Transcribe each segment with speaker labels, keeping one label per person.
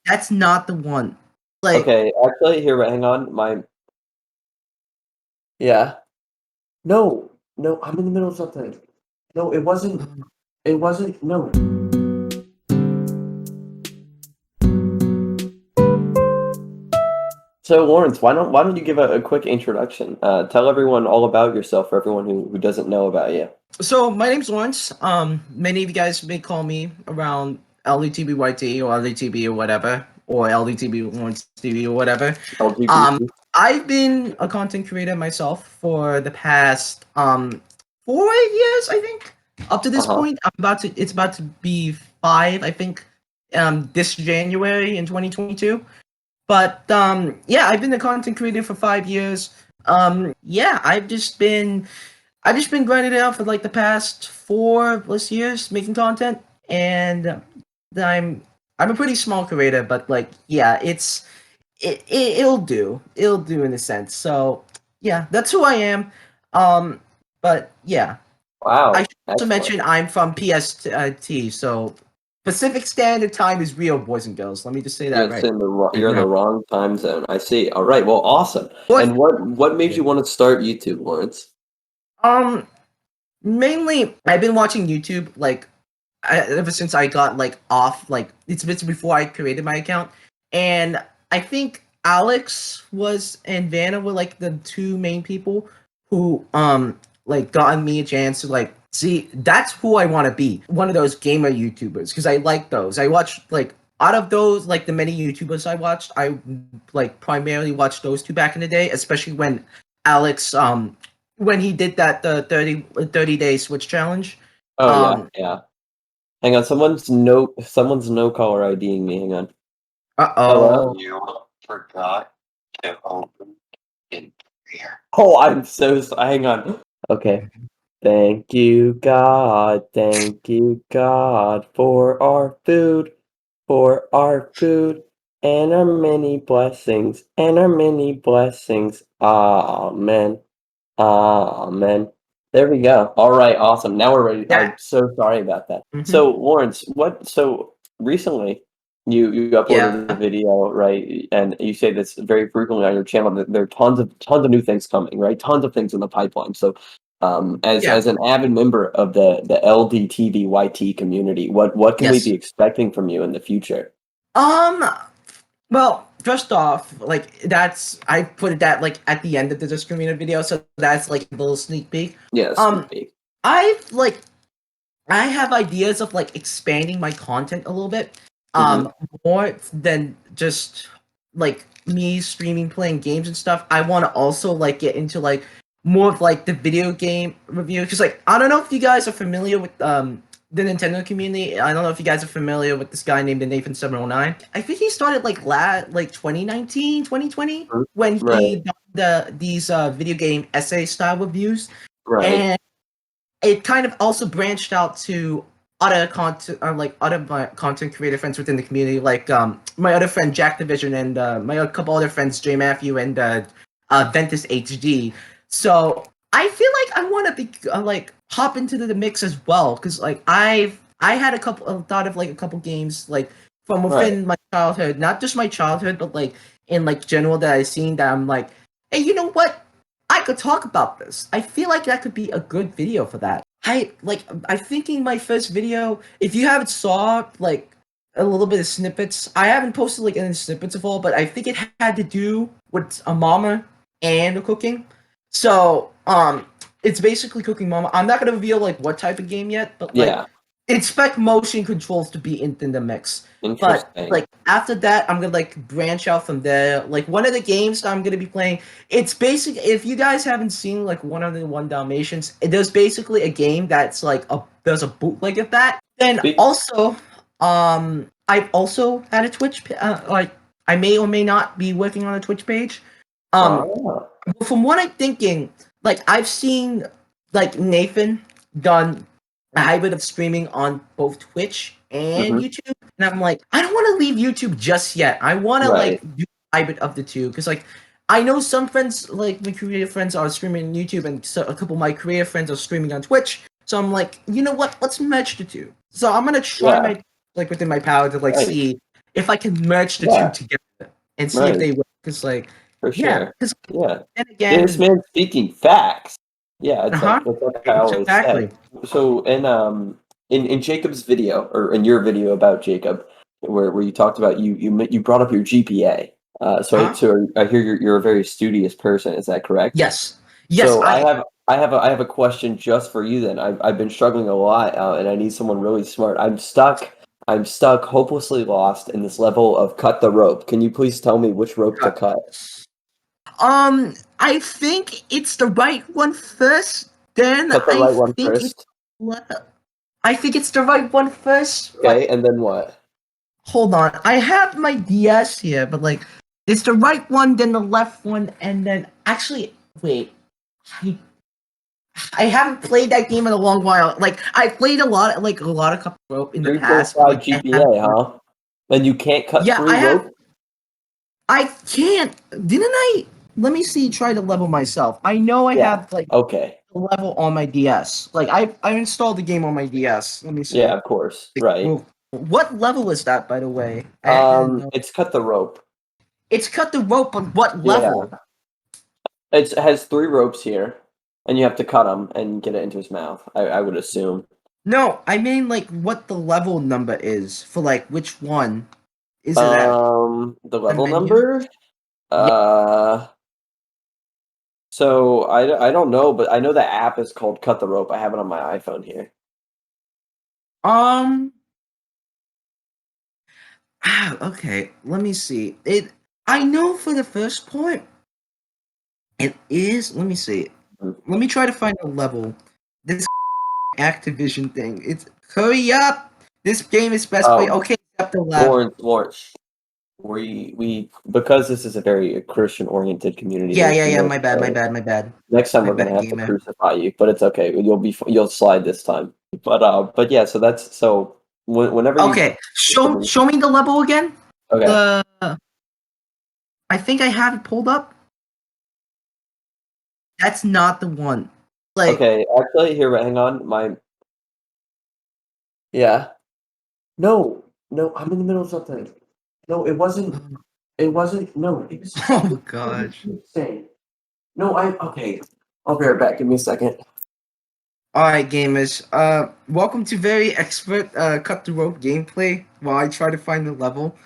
Speaker 1: That's not the one. Like,
Speaker 2: Okay, actually, here, but hang on. Yeah. No, no, I'm in the middle of something. No, it wasn't. It wasn't. No. So Lawrence, why don't you give a quick introduction? Tell everyone all about yourself for everyone who doesn't know about you.
Speaker 1: so my name's Lawrence. Many of you guys may call me around LDTBYT or LDTB or whatever, or LDTB Lawrence TV or whatever. Um,
Speaker 2: LGBT.
Speaker 1: I've been a content creator myself for the past 4 years, I think. Up to this
Speaker 2: Uh-huh.
Speaker 1: point, it's about to be 5, I think. This January in 2022. But yeah, I've been a content creator for 5 years. Yeah, I've just been grinding it out for like the past 4+ years making content, and I'm I'm a pretty small creator, but like yeah, it'll do in a sense. So yeah, that's who I am. Um, but yeah, I
Speaker 2: Wow,
Speaker 1: should also
Speaker 2: excellent.
Speaker 1: mention I'm from PST, so Pacific Standard Time is real, boys and girls. Let me just say that right
Speaker 2: You're in
Speaker 1: now.
Speaker 2: the wrong time zone. I see. All right. Well, awesome.
Speaker 1: But
Speaker 2: And what made you want to start YouTube, Lawrence?
Speaker 1: um, mainly I've been watching YouTube like ever since I got like off, like it's been before I created my account, and I think Alex was and Vanna were like the two main people who like gotten me a chance to like see that's who I want to be, one of those gamer YouTubers, because I like those. I watched like out of those like the many YouTubers I watched, I like primarily watched those two back in the day, especially when Alex when he did that the 30 day Switch challenge.
Speaker 2: Oh yeah,
Speaker 1: um
Speaker 2: yeah. Hang on, someone's no caller IDing me. Hang on. Hello?
Speaker 1: Uh-oh.
Speaker 3: You forgot to open in here.
Speaker 2: Oh, hang on. Okay. Thank you, God, for our food, and our many blessings, Amen. Amen. There we go. All right, awesome. Now we're ready.
Speaker 1: Yeah.
Speaker 2: I'm so sorry about that.
Speaker 1: Mhm.
Speaker 2: So, Lawrence, so recently you uploaded a
Speaker 1: Yeah.
Speaker 2: video, right? And you say this very frequently on your channel that there are tons of new things coming, right? Tons of things in the pipeline. So,
Speaker 1: Yeah.
Speaker 2: as an avid member of the LDTBYT community, what can we
Speaker 1: Yes.
Speaker 2: be expecting from you in the future?
Speaker 1: Um, well, first off, like that's I put that like at the end of the discriminator video, so that's like a little sneak peek.
Speaker 2: Yeah,
Speaker 1: Um,
Speaker 2: sneak peek.
Speaker 1: I've like I have ideas of like expanding my content a little bit.
Speaker 2: Mm-hmm.
Speaker 1: More than just like me streaming playing games and stuff. I want to also like get into like more of like the video game review, because like I don't know if you guys are familiar with the Nintendo community. I don't know if you guys are familiar with this guy named Nathan 709. I think he started like 2019, 2020 when he
Speaker 2: Right,
Speaker 1: done these video game essay style reviews.
Speaker 2: right.
Speaker 1: And it kind of also branched out to other content or like other my content creator friends within the community, like my other friend Jack Division and my couple other friends Jay Matthew and Ventus HD. So I feel like I want to be like hop into the mix as well, because like I had thought of like a couple games like from
Speaker 2: Right.
Speaker 1: within my childhood, not just my childhood, but like in like general that I've seen that I'm like, hey, you know what? I could talk about this. I feel like that could be a good video for that. I'm thinking my first video, if you haven't saw like a little bit of snippets, I haven't posted like any snippets of all, but I think it had to do with a mama and a cooking. So it's basically cooking mama. I'm not gonna reveal like what type of game yet, but like
Speaker 2: Yeah,
Speaker 1: expect motion controls to be in the mix. But
Speaker 2: interesting.
Speaker 1: like after that, I'm gonna like branch out from there. Like one of the games that I'm gonna be playing, it's basic. If you guys haven't seen like 101 Dalmatians, there's basically a game that's like there's a bootleg of that. Then
Speaker 2: Speak.
Speaker 1: also, I've also had a Twitch. Like I may or may not be working on a Twitch page. Um,
Speaker 2: Ah,
Speaker 1: but from what I'm thinking, like I've seen like Nathan done a hybrid of streaming on both Twitch and
Speaker 2: mhm,
Speaker 1: YouTube, and I'm like, I don't want to leave YouTube just yet. I want to
Speaker 2: right.
Speaker 1: like do a hybrid of the two, because like I know some friends, like my creative friends, are streaming on YouTube, and so a couple of my creative friends are streaming on Twitch. So I'm like, you know what? Let's merge the two. So I'm gonna try
Speaker 2: Yeah,
Speaker 1: my like within my power to like
Speaker 2: right.
Speaker 1: see if I can merge the
Speaker 2: Yeah.
Speaker 1: two together and see if
Speaker 2: Right.
Speaker 1: they work. Because like,
Speaker 2: For
Speaker 1: yeah,
Speaker 2: sure.
Speaker 1: because
Speaker 2: Yeah.
Speaker 1: then again,
Speaker 2: This man speaking facts. Yeah,
Speaker 1: uh-huh,
Speaker 2: it's like I always
Speaker 1: exactly.
Speaker 2: say. So in Jacob's video or in your video about Jacob, where you talked about you brought up your GPA.
Speaker 1: Huh?
Speaker 2: So I hear you're a very studious person. Is that correct?
Speaker 1: Yes, yes,
Speaker 2: So I have a question just for you then. I've been struggling a lot, and I need someone really smart. I'm stuck, hopelessly lost in this level of cut the rope. Can you please tell me which rope to cut?
Speaker 1: I think it's the right one first. Then
Speaker 2: Cut the
Speaker 1: I
Speaker 2: right one
Speaker 1: think it's
Speaker 2: first.
Speaker 1: I think it's the right one first. But
Speaker 2: Okay, and then what?
Speaker 1: hold on, I have my DS here, but like it's the right one, then the left one, and then actually wait. I, I haven't played that game in a long while. Like I played a lot of Cup of Rope in the past, but
Speaker 2: 3.5
Speaker 1: like I haven't.
Speaker 2: GPA, huh? And you can't cut
Speaker 1: Yeah,
Speaker 2: through rope?
Speaker 1: I can't. Didn't I? Let me see. Try to level myself. I know I
Speaker 2: Yeah.
Speaker 1: have like
Speaker 2: Okay.
Speaker 1: a level on my DS. Like I installed the game on my DS. Let me see.
Speaker 2: Yeah, of course.
Speaker 1: Like,
Speaker 2: Right.
Speaker 1: well, what level is that, by the way? I didn't know.
Speaker 2: It's cut the rope.
Speaker 1: It's cut the rope on what
Speaker 2: Yeah.
Speaker 1: level?
Speaker 2: It has 3 ropes here, and you have to cut them and get it into his mouth. I would assume.
Speaker 1: No, I mean like what the level number is for like which one is it at?
Speaker 2: The
Speaker 1: The
Speaker 2: level
Speaker 1: menu?
Speaker 2: number?
Speaker 1: Yeah.
Speaker 2: Uh, so I don't know, but I know the app is called Cut the Rope. I have it on my iPhone here.
Speaker 1: Um. Okay. Let me see. It. I know for the first point, it is. Let me see. Let me try to find a level. This Activision thing. It's hurry up. This game is best play.
Speaker 2: Oh,
Speaker 1: Okay, up the left.
Speaker 2: Lawrence, we because this is a very Christian oriented community.
Speaker 1: Yeah. My bad.
Speaker 2: Next time
Speaker 1: My
Speaker 2: we're gonna
Speaker 1: bad,
Speaker 2: have to
Speaker 1: gamer.
Speaker 2: crucify you, but it's okay. You'll slide this time. But yeah. So that's so whenever you
Speaker 1: Okay, show me the level again.
Speaker 2: okay.
Speaker 1: The I think I have it pulled up. That's not the one. Like,
Speaker 2: Okay, actually, here, hang on. Yeah. No, I'm in the middle of something. No, it wasn't. It wasn't. No, it was.
Speaker 1: oh gosh.
Speaker 2: Insane. No, okay. I'll be right back. Give me a second.
Speaker 1: All right, gamers. Welcome to very expert cut the rope gameplay. While I try to find the level.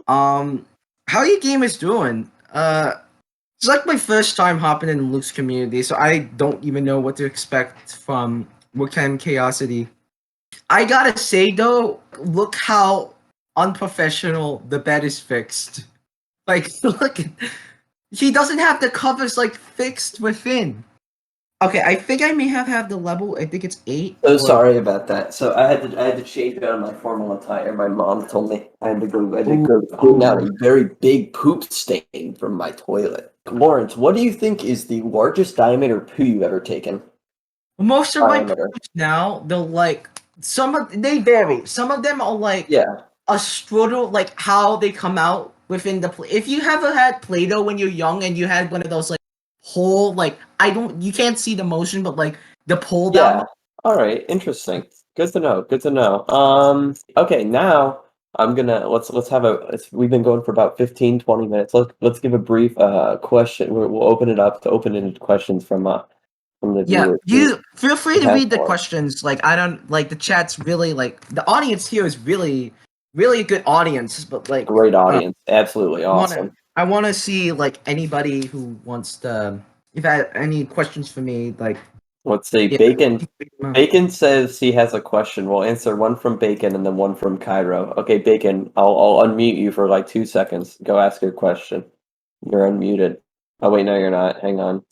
Speaker 1: How you gamers doing? It's like my first time hopping in Luke's community, so I don't even know what to expect from Wickham Chaosity. I gotta say though, look how unprofessional the bed is fixed. Like, look, he doesn't have the covers like fixed within. Okay, I think I may have the level. I think it's 8.
Speaker 2: So
Speaker 1: Or
Speaker 2: sorry about that. So I had to change out of my formal attire. My mom told me I had to go clean out a very big poop stain from my toilet. Lawrence, what do you think is the largest diameter poo you've ever taken?
Speaker 1: most of my
Speaker 2: Diameter.
Speaker 1: poops now, they'll like they vary. Some of them are like
Speaker 2: Yeah.
Speaker 1: a strudel, like how they come out within the. If you ever had Play-Doh when you're young and you had one of those like whole like you can't see the motion, but like the pull down.
Speaker 2: Yeah. All right. Interesting. Good to know. Good to know. Okay. Now I'm gonna let's have we've been going for about 15-20 minutes. Let's give a brief question. We'll open it up to open-ended questions from the
Speaker 1: Yeah,
Speaker 2: viewers.
Speaker 1: you feel free
Speaker 2: who
Speaker 1: to
Speaker 2: have
Speaker 1: read the
Speaker 2: more.
Speaker 1: questions. Like I don't like the chat's really like the audience here is really a good audience, but like
Speaker 2: Great audience. Absolutely awesome.
Speaker 1: I want to see like anybody who wants to if I have any questions for me like
Speaker 2: Let's see.
Speaker 1: yeah.
Speaker 2: Bacon says he has a question. We'll answer one from Bacon and then one from Cairo. Okay, Bacon, I'll unmute you for like 2 seconds. Go ask your question. You're unmuted. Oh wait, no, you're not. Hang on.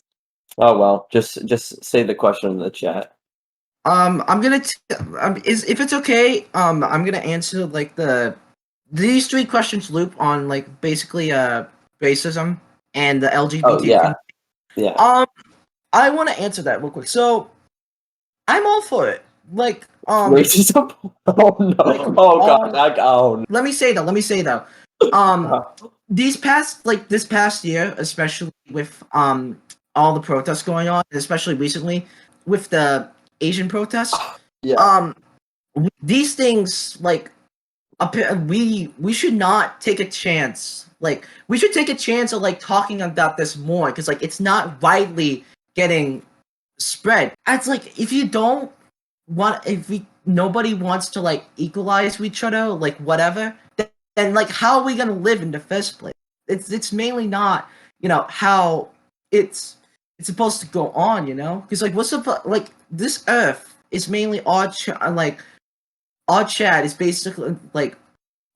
Speaker 2: Oh well, just say the question in the chat.
Speaker 1: I'm gonna is if it's okay, I'm gonna answer like these 3 questions loop on like basically racism and the
Speaker 2: Oh
Speaker 1: LGBT
Speaker 2: yeah,
Speaker 1: community.
Speaker 2: yeah.
Speaker 1: I want to answer that real quick. So I'm all for it. Like
Speaker 2: Racism? Oh no!
Speaker 1: like
Speaker 2: Oh god! Oh
Speaker 1: let me say though. Um
Speaker 2: no!
Speaker 1: this past year, especially with all the protests going on, especially recently with the Asian protests,
Speaker 2: Yeah.
Speaker 1: um these things like we should not take a chance. Like, we should take a chance of like talking about this more because like it's not widely getting spread. It's like if you don't want, if we nobody wants to like equalize with each other, like whatever, then like how are we gonna live in the first place? It's mainly not how it's supposed to go on, because like what's up like this Earth is mainly our chat is basically like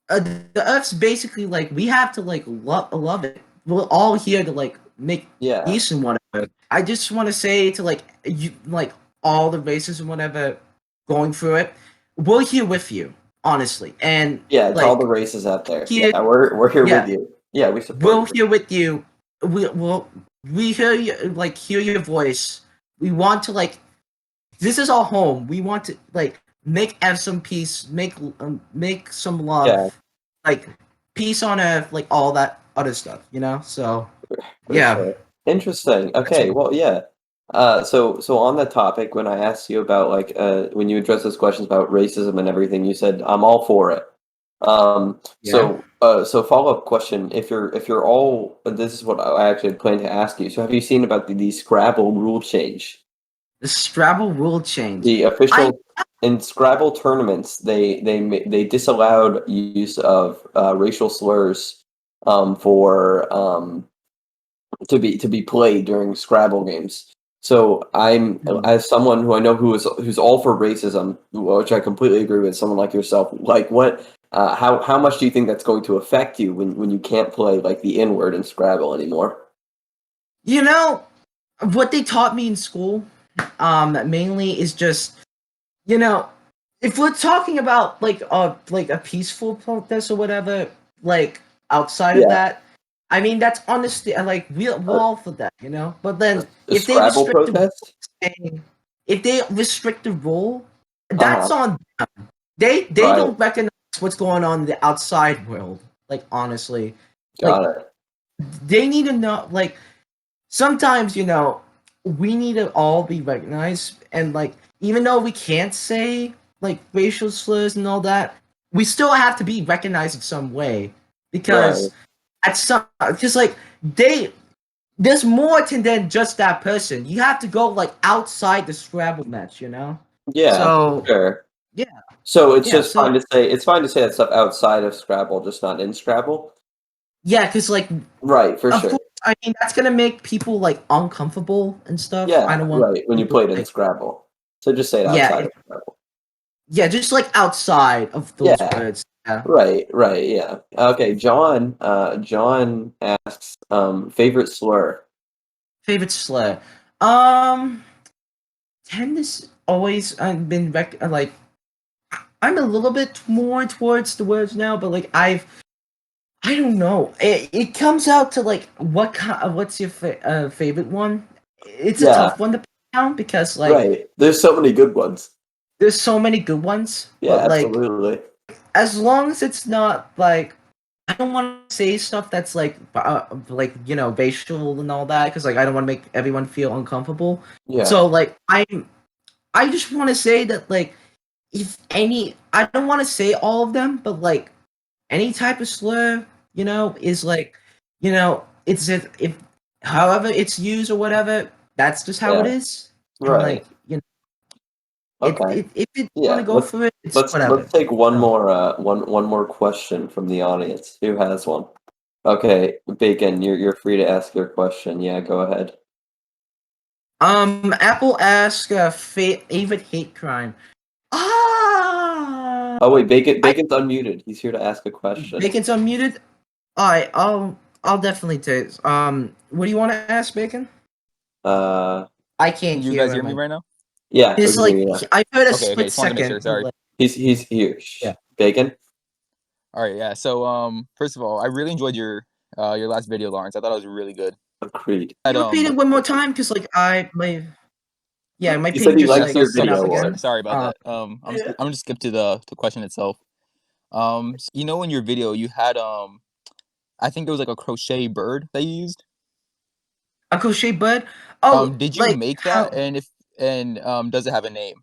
Speaker 1: the Earth's basically like we have to like love it. We're all here to like make peace and whatever. I just want to say to like you like all the races and whatever going through it, we're here with you, honestly. And
Speaker 2: to
Speaker 1: like
Speaker 2: all the races out there.
Speaker 1: here,
Speaker 2: We're here with you. Yeah, we support
Speaker 1: we're
Speaker 2: you.
Speaker 1: here with you. We hear you, like hear your voice. We want to like this is our home. We want to like make some peace, make some love,
Speaker 2: Yeah.
Speaker 1: like peace on earth, like all that other stuff, So
Speaker 2: For
Speaker 1: yeah.
Speaker 2: sure. Interesting. Okay, well, yeah. So on that topic, when I asked you about like when you addressed those questions about racism and everything, you said I'm all for it. So follow-up question: If you're all, this is what I actually had planned to ask you. So have you seen about the Scrabble rule change?
Speaker 1: The Scrabble rule change.
Speaker 2: The official in Scrabble tournaments, they disallowed use of racial slurs for to be played during Scrabble games. So I'm as someone who I know who's all for racism, which I completely agree with. Someone like yourself, like what? How much do you think that's going to affect you when you can't play like the N word in Scrabble anymore?
Speaker 1: What they taught me in school, mainly is just, if we're talking about like a peaceful protest or whatever, like outside of that, I mean that's honestly like we're all for that, But then if they
Speaker 2: Scrabble
Speaker 1: restrict
Speaker 2: protest,
Speaker 1: the rule, that's on them. They
Speaker 2: Right.
Speaker 1: don't recognize what's going on in the outside world. Like honestly,
Speaker 2: got it.
Speaker 1: they need to know. Like sometimes, we need to all be recognized, and like even though we can't say like racial slurs and all that, we still have to be recognized in some way because because like there's more to than just that person. You have to go like outside the Scrabble match,
Speaker 2: Yeah,
Speaker 1: So
Speaker 2: sure.
Speaker 1: yeah.
Speaker 2: So it's
Speaker 1: Yeah,
Speaker 2: just
Speaker 1: so-
Speaker 2: fine to say that stuff outside of Scrabble, just not in Scrabble.
Speaker 1: yeah, because like
Speaker 2: Right, for
Speaker 1: of
Speaker 2: sure.
Speaker 1: course, I mean that's gonna make people like uncomfortable and stuff. I
Speaker 2: Yeah,
Speaker 1: don't want
Speaker 2: right. When you
Speaker 1: people,
Speaker 2: played in
Speaker 1: like,
Speaker 2: Scrabble, so just say it outside of Scrabble.
Speaker 1: Yeah, just like outside of those words. Yeah.
Speaker 2: Right, yeah. Okay, John. John asks, favorite slur.
Speaker 1: Favorite slur. Tend to always been like I'm a little bit more towards the words now, but like I don't know. It comes out to like what's your favorite one? It's a tough one to put down because like
Speaker 2: Right. There's so many good ones.
Speaker 1: there's so many good ones,
Speaker 2: Yeah,
Speaker 1: but like
Speaker 2: absolutely.
Speaker 1: as long as it's not like I don't want to say stuff that's like racial and all that because like I don't want to make everyone feel uncomfortable.
Speaker 2: Yeah.
Speaker 1: So like I just want to say that like if any I don't want to say all of them, but like any type of slur, is like it's if however it's used or whatever, that's just how it is. And
Speaker 2: Right.
Speaker 1: like
Speaker 2: Okay.
Speaker 1: if you want to go for it, it's whatever.
Speaker 2: Let's take one more one more question from the audience. Who has one? Okay, Bacon, you're free to ask your question. Yeah, go ahead.
Speaker 1: Apple asked favorite hate crime.
Speaker 2: Oh wait, Bacon's unmuted. He's here to ask a question.
Speaker 1: Bacon's unmuted. All right, I'll definitely take. What do you want to ask, Bacon? I can't
Speaker 4: you
Speaker 1: hear
Speaker 4: guys hear
Speaker 1: him.
Speaker 4: me right now?
Speaker 2: Yeah,
Speaker 1: It's like I heard a
Speaker 4: Okay,
Speaker 1: split
Speaker 4: just wanted to make sure,
Speaker 1: second.
Speaker 4: sorry.
Speaker 2: He's here.
Speaker 1: Yeah.
Speaker 2: Bacon.
Speaker 4: All right, yeah. So first of all, I really enjoyed your last video, Lawrence. I thought it was really good.
Speaker 2: Agreed.
Speaker 1: Can you repeat it one more time? Because like my
Speaker 2: You said
Speaker 1: ping
Speaker 2: he
Speaker 1: just
Speaker 2: likes
Speaker 1: like
Speaker 2: your
Speaker 1: went
Speaker 2: video,
Speaker 1: out again.
Speaker 2: Lawrence.
Speaker 4: Sorry about that. I'm gonna just skip to the question itself. In your video you had I think it was like a crochet bird that you used.
Speaker 1: A crochet bird? Oh,
Speaker 4: did you make that? And does it have a name?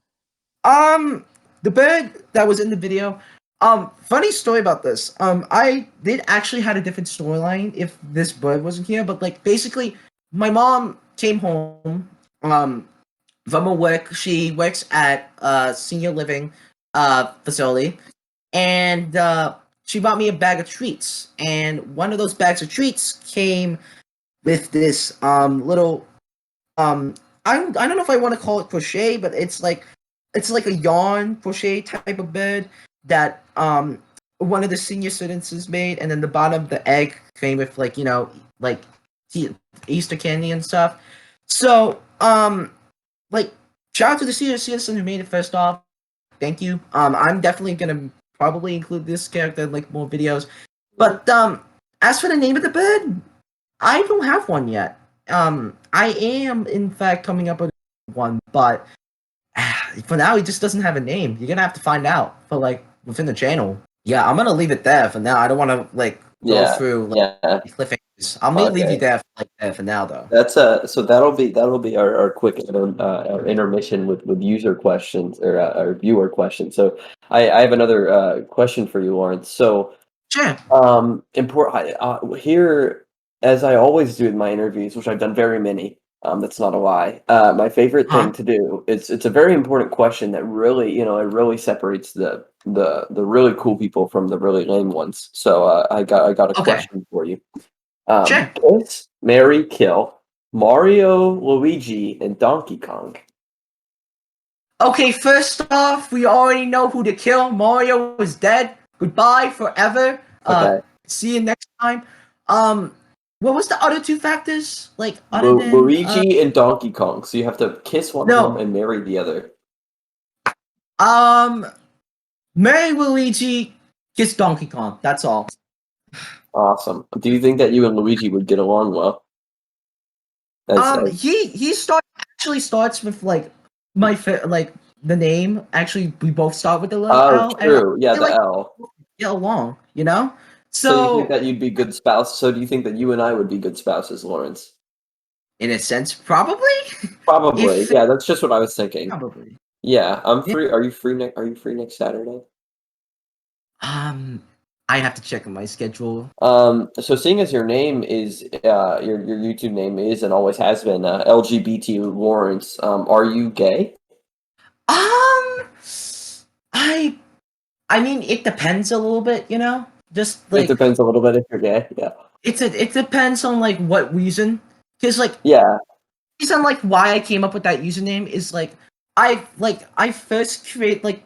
Speaker 1: The bird that was in the video, Funny story about this. I did actually had a different storyline if this bird wasn't here, but like basically, my mom came home from her work. She works at a senior living facility, and she bought me a bag of treats. And one of those bags of treats came with this little I don't know if I want to call it crochet, but it's like a yarn crochet type of bird that one of the senior students has made, and then the bottom of the egg came with like like Easter candy and stuff. So like shout out to the senior citizen who made it first off. Thank you. I'm definitely gonna probably include this character in like more videos. But as for the name of the bird, I don't have one yet. I am in fact coming up with one, but for now he just doesn't have a name. You're gonna have to find out for like within the channel. Yeah, I'm gonna leave it there for now. I don't want to like go through like cliffhangers. I'm gonna leave you there for now though.
Speaker 2: That's so that'll be our quick our intermission with user questions or viewer questions. So I have another question for you, Lawrence. So
Speaker 1: sure.
Speaker 2: Important here, as I always do in my interviews, which I've done very many. That's not a lie. My favorite thing to do it's a very important question that really it really separates the really cool people from the really lame ones. So I got a question for you.
Speaker 1: Sure.
Speaker 2: Kiss, marry, kill Mario, Luigi, and Donkey Kong.
Speaker 1: Okay, first off, we already know who to kill. Mario is dead. Goodbye forever.
Speaker 2: Okay.
Speaker 1: See you next time. What was the other two factors? Like other than
Speaker 2: Luigi and Donkey Kong. So you have to kiss one of them and marry the other.
Speaker 1: Marry Luigi, kiss Donkey Kong. That's all.
Speaker 2: Awesome. Do you think that you and Luigi would get along well?
Speaker 1: He starts with like like the name. Actually, we both start with the little L.
Speaker 2: True. Yeah, the L.
Speaker 1: Get along,
Speaker 2: So you think that you'd be good spouse? So do you think that you and I would be good spouses, Lawrence?
Speaker 1: In a sense, probably.
Speaker 2: Probably. Yeah, that's just what I was thinking.
Speaker 1: Probably.
Speaker 2: Yeah, I'm free. Are you free next Saturday?
Speaker 1: I have to check on my schedule.
Speaker 2: So seeing as your name is your YouTube name is and always has been LGBT Lawrence, are you gay?
Speaker 1: I mean, it depends a little bit, Just like
Speaker 2: it depends a little bit if you're gay. Yeah.
Speaker 1: It depends on like what reason, because like reason like why I came up with that username is like I first create like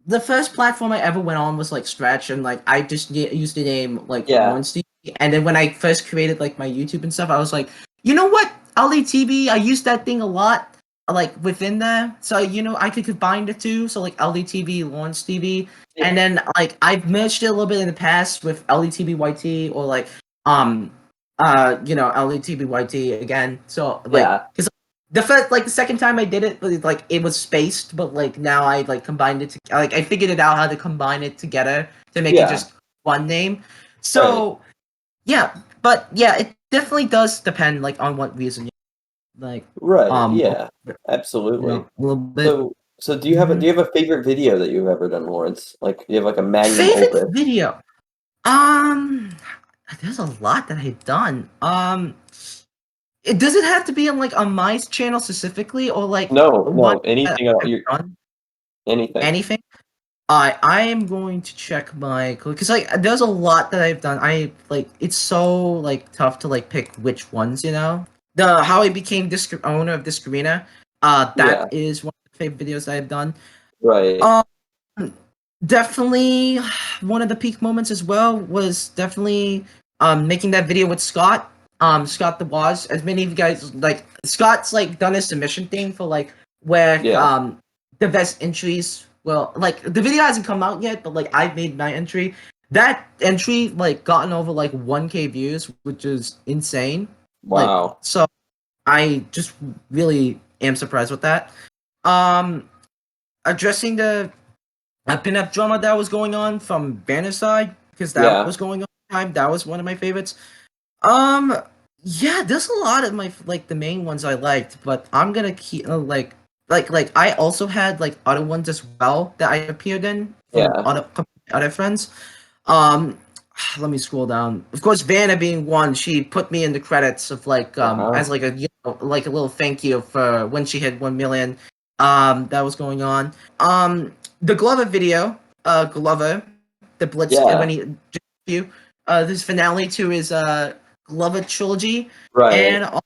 Speaker 1: the first platform I ever went on was like Stretch, and like I just used the name like Lawrence TV. And then when I first created like my YouTube and stuff, I was like, you know what, LDTV, I use that thing a lot like within there, so I could combine the two, so like LDTV Lawrence TV. And then like I've merged it a little bit in the past with LDTV YT or like LDTV YT again. So like because the second time I did it, like it was spaced, but like now I like combined it like I figured it out how to combine it together to make it just one name. So but it definitely does depend like on what reason. Like
Speaker 2: absolutely
Speaker 1: a little bit.
Speaker 2: So do you have a favorite video that you've ever done, Lawrence? Like do you have like a magnum opus
Speaker 1: video? There's a lot that I've done. Does it have to be on my channel specifically, or like
Speaker 2: no anything at all? Anything.
Speaker 1: I am going to check my because like there's a lot that I've done. It's so like tough to like pick which ones, The how I became owner of this arena. That is one of the favorite videos I've done.
Speaker 2: Right.
Speaker 1: Definitely one of the peak moments as well was definitely making that video with Scott. Scott the Waz. As many of you guys like Scott's like done his submission thing for like where the best entries. Well, like the video hasn't come out yet, but like I've made my entry. That entry like gotten over like 1K views, which is insane.
Speaker 2: Wow.
Speaker 1: Like, so I just really am surprised with that. Addressing the pinup drama that was going on from Banner's side, because that was going on at the time. That was one of my favorites. There's a lot of my like the main ones I liked, but I'm gonna keep like I also had like other ones as well that I appeared in. Other other friends. Um, let me scroll down. Of course, Vanna being one, she put me in the credits of like as like a like a little thank you for when she hit 1 million. That was going on. The Glover video, Glover, the Blitz when he you this finale to his Glover trilogy,
Speaker 2: Right.
Speaker 1: and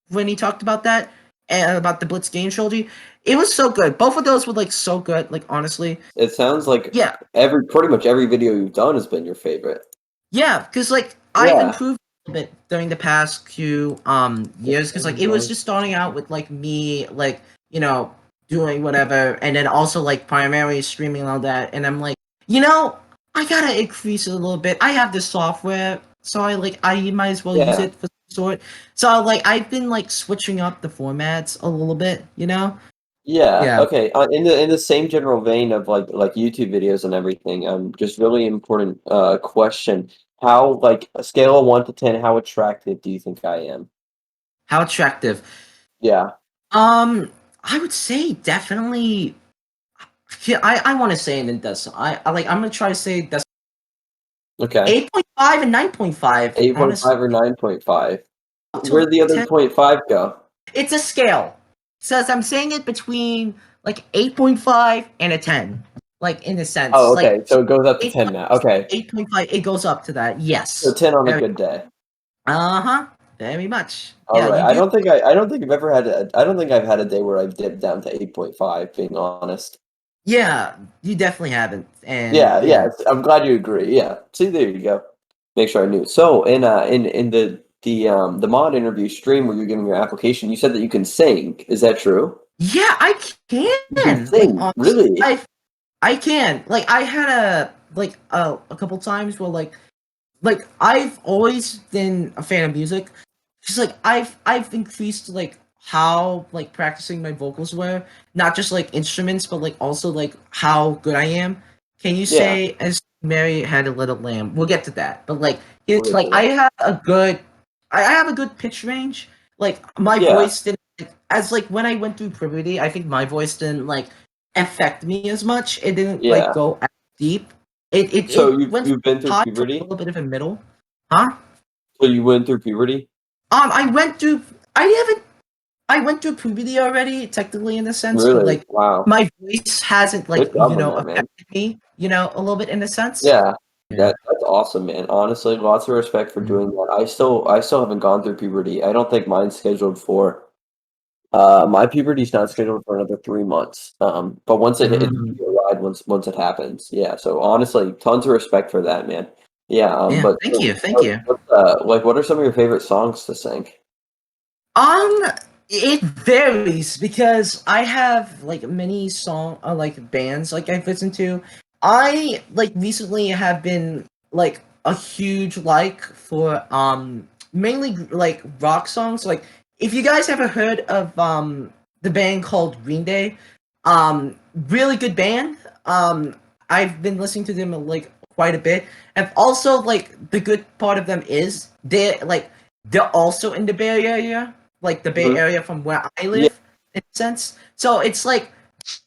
Speaker 1: when he talked about that and about the Blitz game trilogy, it was so good. Both of those were like so good. Like honestly,
Speaker 2: It sounds like
Speaker 1: yeah,
Speaker 2: pretty much every video you've done has been your favorite.
Speaker 1: yeah, because like I've improved a bit during the past few years. Because like it was just starting out with like me like doing whatever, and then also like primarily streaming and all that. And I'm like, I gotta increase it a little bit. I have this software, so I might as well use it for some sort. So like I've been like switching up the formats a little bit,
Speaker 2: Yeah.
Speaker 1: Yeah.
Speaker 2: Okay. In the same general vein of like YouTube videos and everything, just really important question. How like a scale of 1 to 10, how attractive do you think I am?
Speaker 1: How attractive?
Speaker 2: Yeah.
Speaker 1: I would say definitely. Yeah, I want to say an decimal. I'm gonna try to say that's
Speaker 2: Okay.
Speaker 1: 8.5 and 9.5.
Speaker 2: 8.5 or 9.5?
Speaker 1: To
Speaker 2: Where'd the other
Speaker 1: 10.
Speaker 2: 0.5 go?
Speaker 1: It's a scale. Says I'm saying it between like 8.5 and a 10. Like in a sense.
Speaker 2: Oh, okay.
Speaker 1: Like
Speaker 2: So it goes up to 10 now. Okay.
Speaker 1: 8.5, it goes up to that. Yes.
Speaker 2: So 10 on a good day.
Speaker 1: Uh-huh. Very much.
Speaker 2: All
Speaker 1: Yeah,
Speaker 2: right.
Speaker 1: you
Speaker 2: I
Speaker 1: do.
Speaker 2: don't think I don't think I've had a day where I've dipped down to 8.5, being honest.
Speaker 1: Yeah, you definitely haven't. And
Speaker 2: Yeah. I'm glad you agree. Yeah. See, there you go. Make sure I knew. So in the mod interview stream where you're giving your application, you said that you can sing. Is that true?
Speaker 1: Yeah, I
Speaker 2: You can
Speaker 1: can. Like
Speaker 2: sing,
Speaker 1: honestly,
Speaker 2: really?
Speaker 1: I can. Like I had a couple times where like I've always been a fan of music. Just like I've increased like how like practicing my vocals were, not just like instruments, but like also like how good I am. Can you
Speaker 2: Yeah.
Speaker 1: say as Mary had a little lamb? We'll get to that. But like it's
Speaker 2: We'll get
Speaker 1: like
Speaker 2: to that.
Speaker 1: I have a good pitch range. Like my
Speaker 2: Yeah.
Speaker 1: voice didn't as like when I went through puberty, I think my voice didn't like affect me as much. It didn't like
Speaker 2: Yeah.
Speaker 1: go as deep. It
Speaker 2: So
Speaker 1: went
Speaker 2: you've been through
Speaker 1: high to a
Speaker 2: puberty?
Speaker 1: little bit of a middle. Huh?
Speaker 2: So you went through puberty?
Speaker 1: I went through. I haven't. I went through puberty already, technically in a sense, but
Speaker 2: Really?
Speaker 1: like
Speaker 2: Wow.
Speaker 1: my voice hasn't like
Speaker 2: Good job on that, man.
Speaker 1: affected me, a little bit in a sense.
Speaker 2: Yeah.
Speaker 1: Yeah.
Speaker 2: That's awesome, man. Honestly, lots of respect for doing that. I still haven't gone through puberty. I don't think mine's scheduled for my puberty's not scheduled for another 3 months. But once it's gonna be a ride once it happens. Yeah. So honestly, tons of respect for that, man. Yeah.
Speaker 1: Yeah.
Speaker 2: But
Speaker 1: Thank you. Thank you.
Speaker 2: what are some of your favorite songs to sing?
Speaker 1: Um, it varies because I have like many like bands like I've listened to. I like recently have been like a huge like for mainly like rock songs. Like if you guys ever heard of the band called Green Day, really good band. I've been listening to them like quite a bit. And also like the good part of them is they're also in the Bay Area, like the Bay
Speaker 2: Mhm.
Speaker 1: Area from where I
Speaker 2: Yeah.
Speaker 1: live, in a sense. So it's like,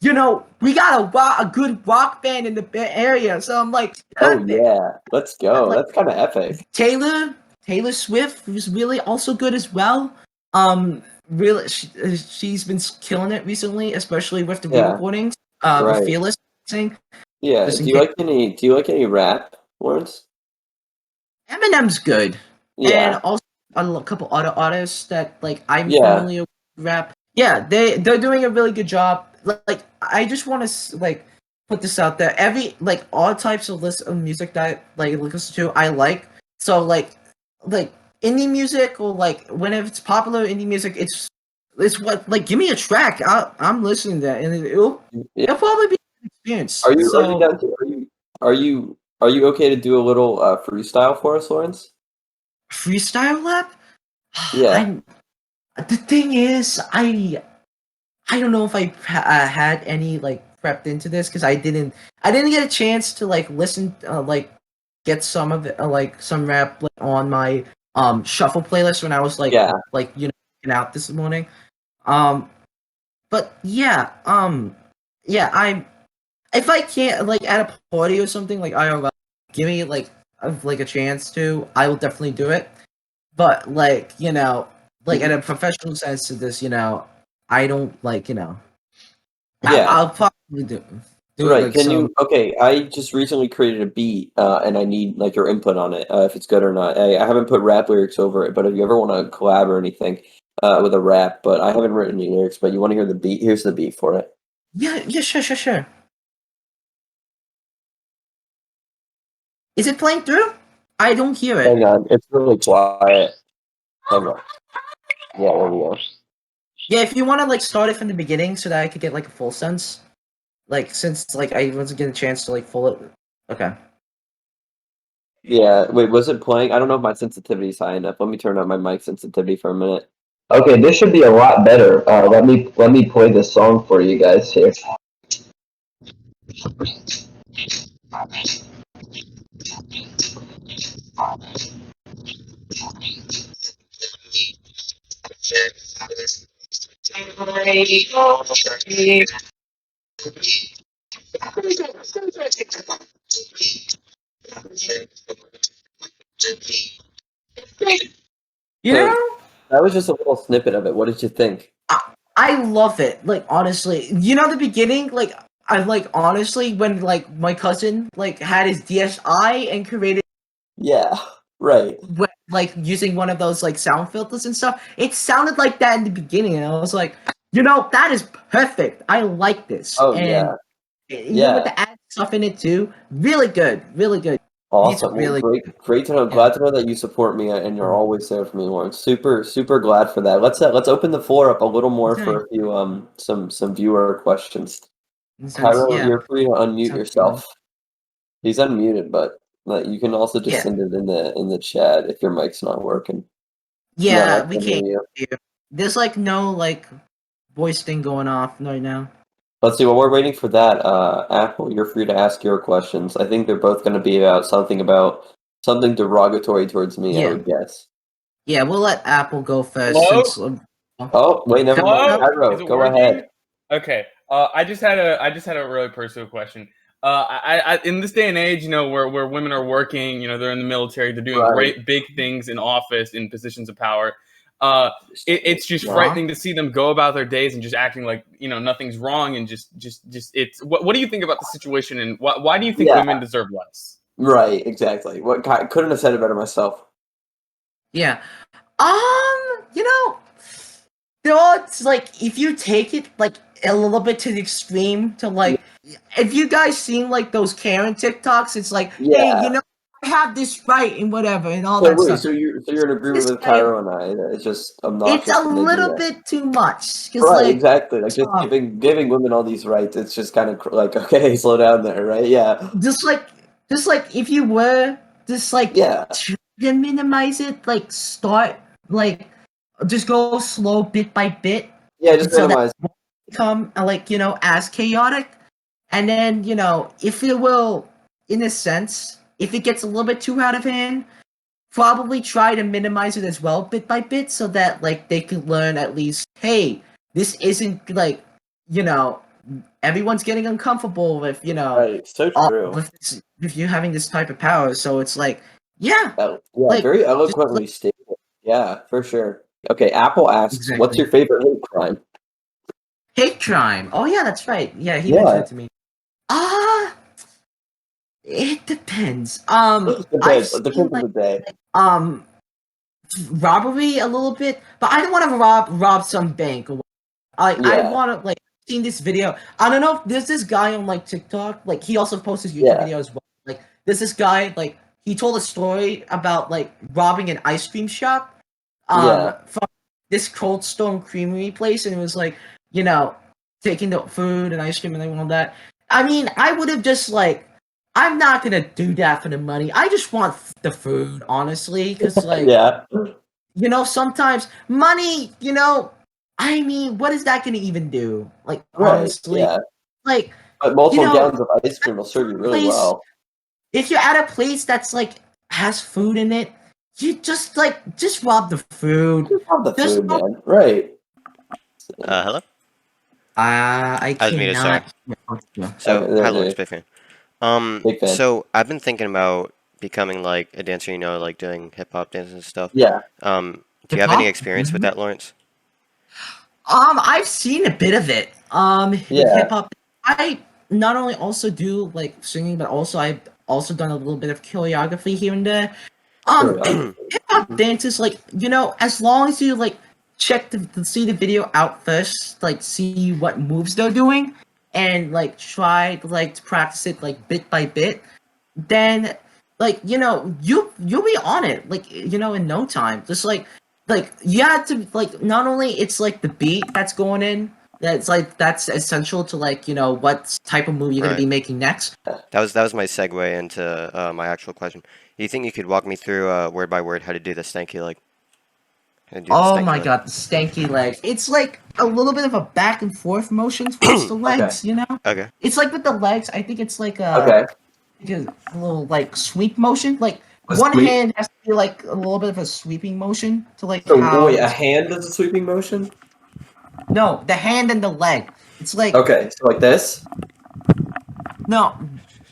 Speaker 1: we got a good rock band in the Bay Area. So I'm like,
Speaker 2: Oh
Speaker 1: perfect.
Speaker 2: yeah. Let's go.
Speaker 1: Like
Speaker 2: That's kind of epic.
Speaker 1: Taylor Swift was really also good as well. Really, she's been killing it recently, especially with the
Speaker 2: Yeah.
Speaker 1: re-recordings. With
Speaker 2: Right.
Speaker 1: Fearless, sing.
Speaker 2: Yeah.
Speaker 1: Just in
Speaker 2: Do you
Speaker 1: case.
Speaker 2: like any rap, Lawrence?
Speaker 1: Eminem's good, and
Speaker 2: Yeah.
Speaker 1: also couple other artists that like I'm
Speaker 2: Yeah.
Speaker 1: familiar with rap. Yeah, they're doing a really good job. Like I just want to like put this out there. Every like all types of list of music that like listen to, I like. So like indie music or like whenever it's popular indie music, it's what like give me a track. I'm listening to that, and
Speaker 2: Yeah.
Speaker 1: it'll probably be an experience.
Speaker 2: Are you
Speaker 1: So
Speaker 2: down to are you okay to do a little freestyle for us, Lawrence?
Speaker 1: freestyle rap.
Speaker 2: Yeah.
Speaker 1: I'm The thing is, I don't know if I had any like prepped into this because I didn't get a chance to like listen like get some of it like some rap like, on my shuffle playlist when I was
Speaker 2: Yeah.
Speaker 1: working out this morning. Um, but yeah, yeah, if I can't like at a party or something like IRL, give me like a chance to, I will definitely do it. But like like in a professional sense to this, I don't like
Speaker 2: Yeah.
Speaker 1: I'll probably do it
Speaker 2: Right.
Speaker 1: like
Speaker 2: Can
Speaker 1: some.
Speaker 2: you? Okay. I just recently created a beat, and I need like your input on it, if it's good or not. I haven't put rap lyrics over it, but if you ever want to collab or anything, with a rap, but I haven't written any lyrics. But you want to hear the beat? Here's the beat for it.
Speaker 1: Yeah, sure. Is it playing through? I don't hear it.
Speaker 2: Hang on, it's really quiet. Hang on. Yeah, there we go.
Speaker 1: Yeah, if you want to like start it from the beginning so that I could get like a full sense, like since like I wasn't getting a chance to like full it. Okay.
Speaker 2: Yeah. Wait, was it playing? I don't know if my sensitivity is high enough. Let me turn up my mic sensitivity for a minute. Okay, this should be a lot better. Let me play this song for you guys here.
Speaker 1: You
Speaker 2: So
Speaker 1: know,
Speaker 2: that was just a little snippet of it. What did you think?
Speaker 1: I love it. Like honestly, the beginning, like I like honestly when like my cousin like had his DSi and created
Speaker 2: Yeah. Right.
Speaker 1: like using one of those like sound filters and stuff. It sounded like that in the beginning, and I was like, that is perfect. I like this,
Speaker 2: Oh
Speaker 1: and
Speaker 2: yeah.
Speaker 1: even with
Speaker 2: Yeah.
Speaker 1: the ad stuff in it too, really good, really good. These are
Speaker 2: Awesome. Well,
Speaker 1: really
Speaker 2: great to know.
Speaker 1: yeah.
Speaker 2: Glad to know that you support me and you're always there for me, Lauren. Super glad for that. Let's open the floor up a little more
Speaker 1: Okay.
Speaker 2: for a few some viewer questions.
Speaker 1: Since,
Speaker 2: Cairo,
Speaker 1: yeah,
Speaker 2: you're free to unmute
Speaker 1: sounds
Speaker 2: yourself. He's unmuted, but you can also just
Speaker 1: Yeah.
Speaker 2: send it in the chat if your mic's not working.
Speaker 1: Yeah,
Speaker 2: No, I
Speaker 1: we
Speaker 2: can hear
Speaker 1: can't
Speaker 2: you.
Speaker 1: hear you. There's like no like voice thing going off right now.
Speaker 2: Let's see. While we're waiting for that, Apple, you're free to ask your questions. I think they're both going to be about something derogatory towards me. I
Speaker 1: Yeah.
Speaker 2: would guess.
Speaker 1: Yeah, we'll let Apple go first
Speaker 5: Hello?
Speaker 1: since.
Speaker 2: Oh, wait, never mind.
Speaker 5: Hello?
Speaker 2: Cairo,
Speaker 5: Is it
Speaker 2: go
Speaker 5: working?
Speaker 2: ahead.
Speaker 5: Okay. I just had a really personal question. I in this day and age, where women are working, they're in the military, they're doing
Speaker 2: Right.
Speaker 5: great big things in office, in positions of power. It's just
Speaker 1: Yeah.
Speaker 5: frightening to see them go about their days and just acting like nothing's wrong, and just it's. What do you think about the situation, and why do you think
Speaker 2: Yeah.
Speaker 5: women deserve less?
Speaker 2: Right, exactly. I couldn't have said it better myself.
Speaker 1: Yeah. You know, it's like if you take it like a little bit to the extreme to like if you guys seen like those Karen TikToks, it's like, hey,
Speaker 2: Yeah.
Speaker 1: I have this right and whatever and all
Speaker 2: So
Speaker 1: that
Speaker 2: wait,
Speaker 1: stuff.
Speaker 2: so you're in agreement
Speaker 1: This
Speaker 2: with
Speaker 1: guy,
Speaker 2: Cairo and I that it's just obnoxious.
Speaker 1: it's a
Speaker 2: when they do
Speaker 1: little
Speaker 2: that.
Speaker 1: bit too much. Cause
Speaker 2: Right,
Speaker 1: like
Speaker 2: exactly. Like just giving women all these rights. It's just kind of like, okay, slow down there, right? Yeah.
Speaker 1: just like if you were just like
Speaker 2: Yeah.
Speaker 1: try to minimize it, like start like just go slow bit by bit.
Speaker 2: Yeah, just
Speaker 1: so that
Speaker 2: minimize.
Speaker 1: become like as chaotic, and then if it will, in a sense, if it gets a little bit too out of hand, probably try to minimize it as well bit by bit so that like they could learn at least, hey, this isn't like everyone's getting uncomfortable with
Speaker 2: Right, so true.
Speaker 1: with you having this type of power, so it's like yeah,
Speaker 2: Yeah,
Speaker 1: like,
Speaker 2: very
Speaker 1: just,
Speaker 2: eloquently stated. Yeah, for sure. Okay, Apple asks, what's
Speaker 1: exactly.
Speaker 2: your favorite hate crime?
Speaker 1: Hate crime. Oh yeah, that's right. Yeah, he
Speaker 2: Yeah.
Speaker 1: mentioned it to me. It depends. I've
Speaker 2: Depends
Speaker 1: seen
Speaker 2: on
Speaker 1: like
Speaker 2: the day.
Speaker 1: robbery a little bit, but I don't want to rob some bank. I
Speaker 2: Yeah.
Speaker 1: want to like seen this video. I don't know if there's this guy on like TikTok. Like he also posts his YouTube
Speaker 2: Yeah.
Speaker 1: video as well. Like there's this guy like he told a story about like robbing an ice cream shop.
Speaker 2: Yeah.
Speaker 1: From this Cold Stone Creamery place, and it was like taking the food and ice cream and all that. I mean, I would have just like. I'm not gonna do that for the money. I just want the food, honestly, because like
Speaker 2: Yeah.
Speaker 1: sometimes money, I mean, what is that gonna even do? Like
Speaker 2: Right.
Speaker 1: honestly,
Speaker 2: Yeah.
Speaker 1: like
Speaker 2: But multiple gallons of ice cream will serve you really
Speaker 1: place,
Speaker 2: well.
Speaker 1: if you're at a place that's like has food in it, you just rob the food.
Speaker 2: Just love the
Speaker 1: Just
Speaker 2: food, man. Right.
Speaker 3: Hello?
Speaker 1: I
Speaker 3: I was muted,
Speaker 1: cannot. Yeah.
Speaker 3: So,
Speaker 2: Okay,
Speaker 3: hi,
Speaker 2: there-
Speaker 3: Lawrence, big fan.
Speaker 2: Big fan.
Speaker 3: So I've been thinking about becoming like a dancer, you know, like doing hip hop dances and stuff.
Speaker 2: Yeah.
Speaker 3: Do you have any
Speaker 1: Hip-hop?
Speaker 3: experience with
Speaker 1: Mhm.
Speaker 3: that, Lawrence?
Speaker 1: I've seen a bit of it. With
Speaker 2: Yeah.
Speaker 1: hip hop, I not only also do like singing, but also I've also done a little bit of choreography here and there.
Speaker 2: Choreography.
Speaker 1: Hip hop dances, like as long as you like check to see the video out first, like see what moves they're doing, and like try to practice it like bit by bit, then you'll be on it like in no time. Just like you have to like not only it's like the beat that's going in that's essential to what type of move you're gonna
Speaker 3: Right.
Speaker 1: be making next.
Speaker 3: That was my segue into my actual question. Do you think you could walk me through word by word how to do the stanky leg? How to do the
Speaker 1: Oh
Speaker 3: stanky
Speaker 1: my
Speaker 3: leg?
Speaker 1: god, the stanky legs. It's like a little bit of a back and forth motion towards the legs,
Speaker 3: Okay.
Speaker 1: It's like with the legs, I think it's like
Speaker 2: Okay.
Speaker 1: a little like sweep motion. Like
Speaker 2: A
Speaker 1: one
Speaker 2: sweep?
Speaker 1: hand has to be like a little bit of a sweeping motion to like
Speaker 2: So
Speaker 1: how
Speaker 2: wait, a hand does a sweeping motion?
Speaker 1: no, the hand and the leg. It's like
Speaker 2: Okay, so like this?
Speaker 1: no,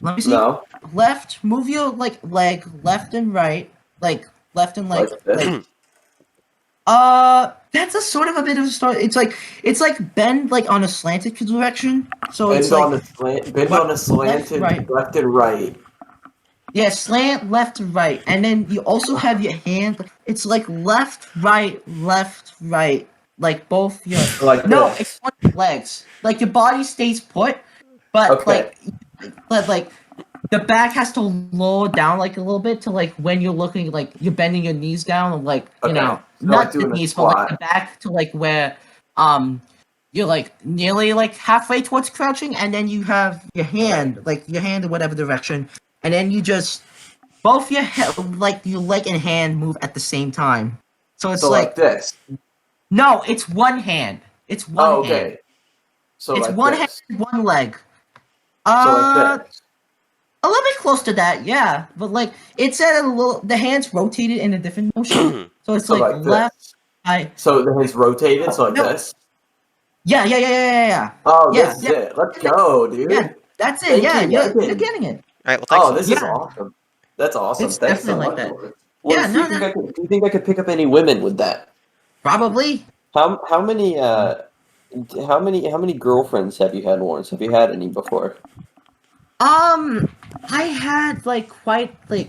Speaker 1: let me see.
Speaker 2: No.
Speaker 1: Left, move your like leg left and right, like left and
Speaker 2: Like this?
Speaker 1: that's a sort of a bit of a start. It's like bend like on a slanted direction. So it's
Speaker 2: Bend
Speaker 1: like
Speaker 2: on a slant. Bend
Speaker 1: left-
Speaker 2: on a slanted
Speaker 1: right.
Speaker 2: left and right.
Speaker 1: Yeah, slant left to right, and then you also have your hand. It's like left, right, like both your.
Speaker 2: Like
Speaker 1: No,
Speaker 2: this.
Speaker 1: it's on your legs. Like your body stays put, but
Speaker 2: Okay.
Speaker 1: like the back has to lower down like a little bit to like when you're looking like you're bending your knees down, like
Speaker 2: Okay. So
Speaker 1: not
Speaker 2: like
Speaker 1: the
Speaker 2: doing a
Speaker 1: knees, but like the
Speaker 2: squat.
Speaker 1: back to like where you're like nearly like halfway towards crouching, and then you have your hand in whatever direction, and then you just both your like your leg and hand move at the same time. So it's
Speaker 2: So like this.
Speaker 1: no, it's one hand. It's one
Speaker 2: Oh,
Speaker 1: hand.
Speaker 2: okay. So
Speaker 1: It's
Speaker 2: like
Speaker 1: one
Speaker 2: this.
Speaker 1: hand, one leg.
Speaker 2: So like this.
Speaker 1: A little bit close to that, yeah. But like it's at a little, the hands rotated in a different motion. So it's
Speaker 2: So
Speaker 1: like
Speaker 2: like
Speaker 1: left,
Speaker 2: this.
Speaker 1: right.
Speaker 2: So the hand's rotated, so like
Speaker 1: No.
Speaker 2: this.
Speaker 1: Yeah.
Speaker 2: Oh,
Speaker 1: Yeah,
Speaker 2: this is it. Let's go, dude.
Speaker 1: Yeah, that's it.
Speaker 2: Thank
Speaker 1: Yeah,
Speaker 2: you,
Speaker 1: you're
Speaker 2: Megan.
Speaker 1: getting it.
Speaker 3: All right. Well, thanks.
Speaker 2: Oh, this
Speaker 1: Yeah.
Speaker 2: is awesome. That's awesome.
Speaker 1: It's
Speaker 2: Thanks so
Speaker 1: definitely
Speaker 2: much.
Speaker 1: like that.
Speaker 2: Lawrence.
Speaker 1: Yeah,
Speaker 2: Lawrence, do you think I could pick up any women with that?
Speaker 1: Probably.
Speaker 2: How many girlfriends have you had, Lawrence? Have you had any before?
Speaker 1: I had like quite like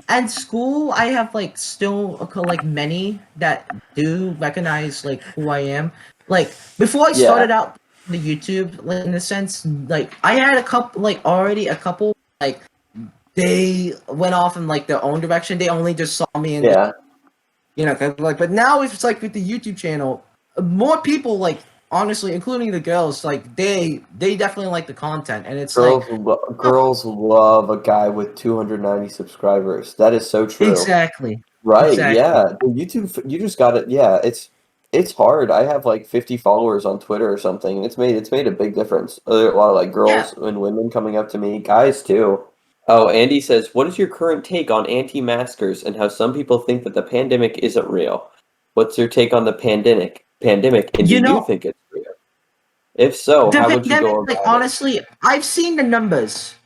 Speaker 1: at school. I have like still like many that do recognize like who I am. Like before I started out the YouTube, like in a sense, like I had a couple like already a couple like they went off in like their own direction. They only just saw me and cause, like. But now it's like with the YouTube channel, more people like honestly, including the girls, like they definitely like the content, and it's
Speaker 2: Girls love a guy with 290 subscribers. That is so true.
Speaker 1: exactly.
Speaker 2: Right?
Speaker 1: Exactly.
Speaker 2: Yeah. The YouTube, you just got it. Yeah, it's hard. I have like 50 followers on Twitter or something, and it's made a big difference. A lot of like girls and women coming up to me, guys too. Oh, Andy says, "What is your current take on anti-maskers and how some people think that the pandemic isn't real? What's your take on the pandemic? And do you think it's real? If so,
Speaker 1: The
Speaker 2: how would you
Speaker 1: pandemic,
Speaker 2: go
Speaker 1: like
Speaker 2: about it?"
Speaker 1: honestly, I've seen the numbers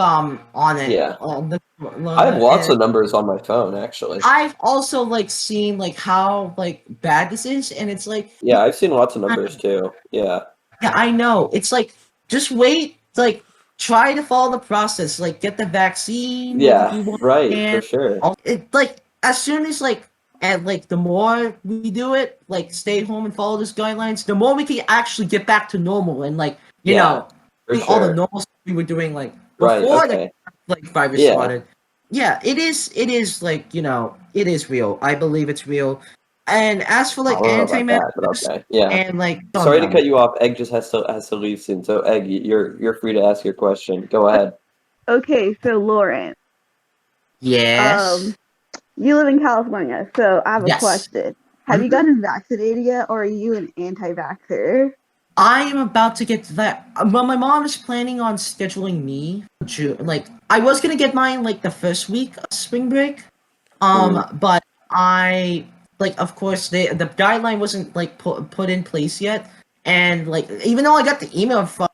Speaker 1: on it.
Speaker 2: Yeah. I have lots of numbers on my phone, actually.
Speaker 1: I've also like seen like how like bad this is, and it's like
Speaker 2: Yeah, I've seen lots of numbers too. Yeah.
Speaker 1: yeah, I know. It's like just wait, like try to follow the process, like get the vaccine. Like, if
Speaker 2: Yeah,
Speaker 1: you want,
Speaker 2: right, for
Speaker 1: and
Speaker 2: sure.
Speaker 1: it like as soon as like and like the more we do it, like stay home and follow these guidelines, the more we can actually get back to normal and like you know
Speaker 2: for
Speaker 1: doing all the
Speaker 2: sure.
Speaker 1: normal stuff we were doing like
Speaker 2: Right,
Speaker 1: before
Speaker 2: okay.
Speaker 1: the like virus
Speaker 2: Yeah.
Speaker 1: started. Yeah, it is like it is real. I believe it's real. And as for like
Speaker 2: I don't know about that,
Speaker 1: anti-maskers
Speaker 2: but okay. Yeah.
Speaker 1: and like
Speaker 2: Sorry to cut you off. Egg just has to leave soon. So Egg, you're free to ask your question. Go ahead.
Speaker 6: Okay, so Lauren,
Speaker 1: Yes.
Speaker 6: you live in California, so I have a
Speaker 1: Yes.
Speaker 6: question. Have you gotten vaccinated yet, or are you an anti-vaxxer?
Speaker 1: I am about to get to that. Well, my mom is planning on scheduling me for June. Like, I was gonna get mine like the first week of spring break. But I like, of course, the guideline wasn't like put in place yet. And like, even though I got the email from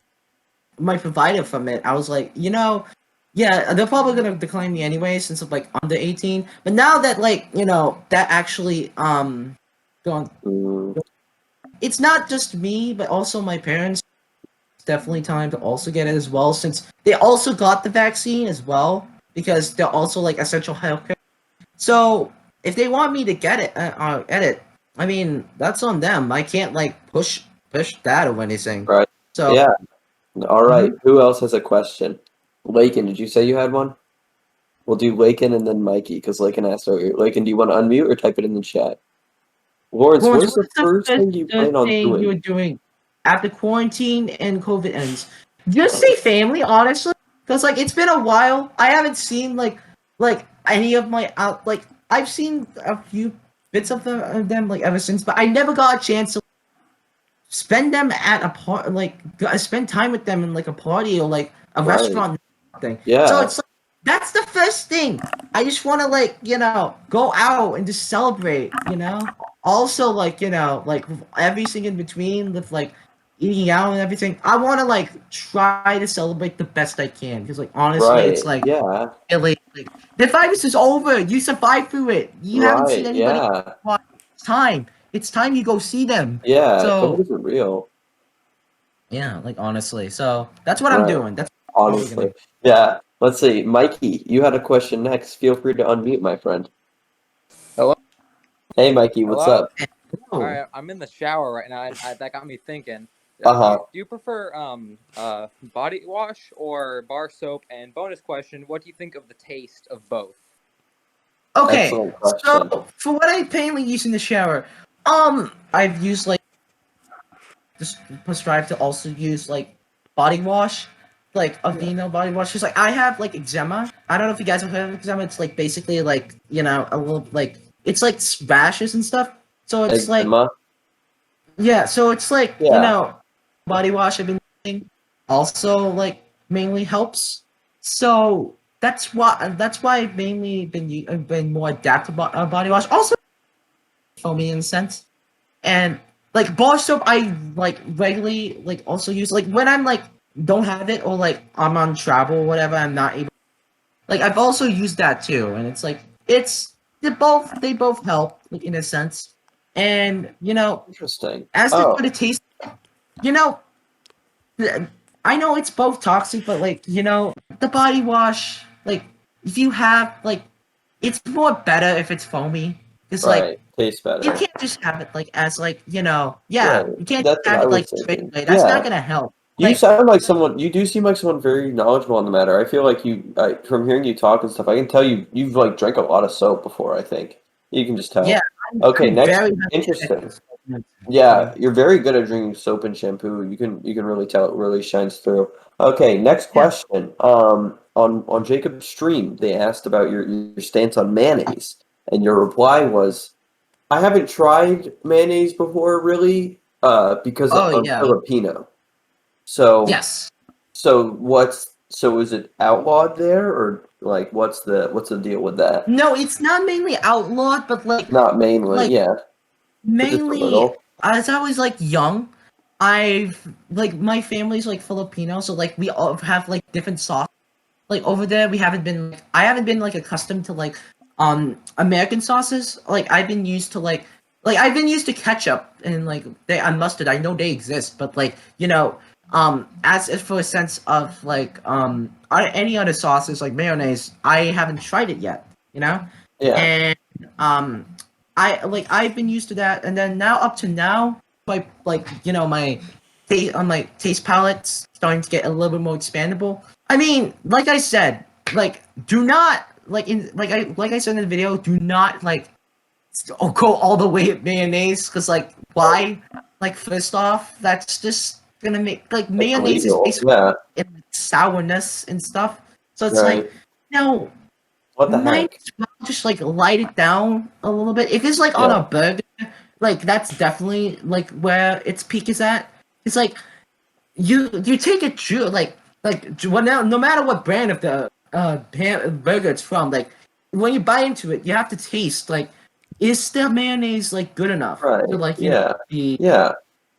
Speaker 1: my provider from it, I was like, yeah, they're probably gonna decline me anyway since I'm like under 18. But now that like that actually gone, it's not just me, but also my parents. It's definitely time to also get it as well, since they also got the vaccine as well because they're also like essential healthcare. So if they want me to get it, edit, I mean that's on them. I can't like push that or anything.
Speaker 2: Right.
Speaker 1: So
Speaker 2: Yeah. All right. Who else has a question? Lakin, did you say you had one? We'll do Lakin and then Mikey because Lakin asked earlier. Lakin, do you want to unmute or type it in the chat? Lawrence, what's the first thing you plan on doing?
Speaker 1: you're doing after quarantine and COVID ends? Just say family, honestly, because like it's been a while. I haven't seen like any of my like I've seen a few bits of them like ever since, but I never got a chance to spend them at a part spend time with them in like a party or like a restaurant thing.
Speaker 2: Yeah.
Speaker 1: So it's like that's the first thing. I just want to like go out and just celebrate. Also like like everything in between with like eating out and everything. I want to like try to celebrate the best I can because like honestly, it's like really like the virus is over. You survived through it. You haven't seen anybody. It's time. It's time you go see them.
Speaker 2: Yeah,
Speaker 1: So
Speaker 2: COVID isn't real.
Speaker 1: yeah, like honestly. So that's what I'm doing. That's
Speaker 2: honestly. Yeah. Let's see. Mikey, you had a question next. Feel free to unmute, my friend.
Speaker 7: Hello?
Speaker 2: Hey, Mikey, what's up?
Speaker 7: All right, I'm in the shower right now. That got me thinking.
Speaker 2: Uh-huh.
Speaker 7: Do you prefer body wash or bar soap? And bonus question, what do you think of the taste of both?
Speaker 1: Okay, so for what I mainly use in the shower, I've used like just prescribed to also use like body wash, like Aveeno body wash. Cause like I have like eczema. I don't know if you guys have heard of eczema. It's like basically like a little like it's like rashes and stuff. So it's
Speaker 2: eczema?
Speaker 1: yeah. So it's like body wash I've been using also like mainly helps. So that's why I've mainly been more adapted to body wash. Also, foamy in a sense, and like bar soap I like regularly like also use like when I'm like don't have it or like I'm on travel or whatever I'm not able. Like I've also used that too, and it's like they both help like in a sense, and
Speaker 2: interesting.
Speaker 1: as for the taste, I know it's both toxic, but like the body wash, like if you have like, it's more better if it's foamy. It's like
Speaker 2: tastes better.
Speaker 1: you can't just have it like as like you can't
Speaker 2: That's
Speaker 1: just have it like straight away. That's not gonna help.
Speaker 2: You sound like someone. You do seem like someone very knowledgeable on the matter. I feel like from hearing you talk and stuff, I can tell you've like drank a lot of soap before. I think you can just tell.
Speaker 1: Yeah.
Speaker 2: Okay. Next, interesting. Yeah, you're very good at drinking soap and shampoo. You can really tell it really shines through. Okay, next question. On Jacob's stream, they asked about your stance on mayonnaise, and your reply was, "I haven't tried mayonnaise before, really, because I'm Filipino." So
Speaker 1: yes.
Speaker 2: So is it outlawed there, or like what's the deal with that?
Speaker 1: No, it's not mainly outlawed, but like
Speaker 2: not mainly,
Speaker 1: mainly as I was like young, I've like my family's like Filipino, so like we all have like different sauce. Like over there, I haven't been like accustomed to like American sauces. Like I've been used to I've been used to ketchup and like and mustard. I know they exist, but like as if for a sense of like any other sauces like mayonnaise, I haven't tried it yet. And I've been used to that, and then now up to now, my my taste palate's starting to get a little bit more expandable. I mean, like I said, like do not like I said in the video, do not go all the way at mayonnaise because like why? Like first off, that's just gonna make like mayonnaise is basically in sourness and stuff. So it's like
Speaker 2: what the heck?
Speaker 1: Just like light it down a little bit. If it's like on a burger, like that's definitely like where its peak is at. It's like you take it true like no matter what brand of the burger it's from, like when you bite into it, you have to taste like is the mayonnaise like good enough?
Speaker 2: Right.
Speaker 1: To, like
Speaker 2: be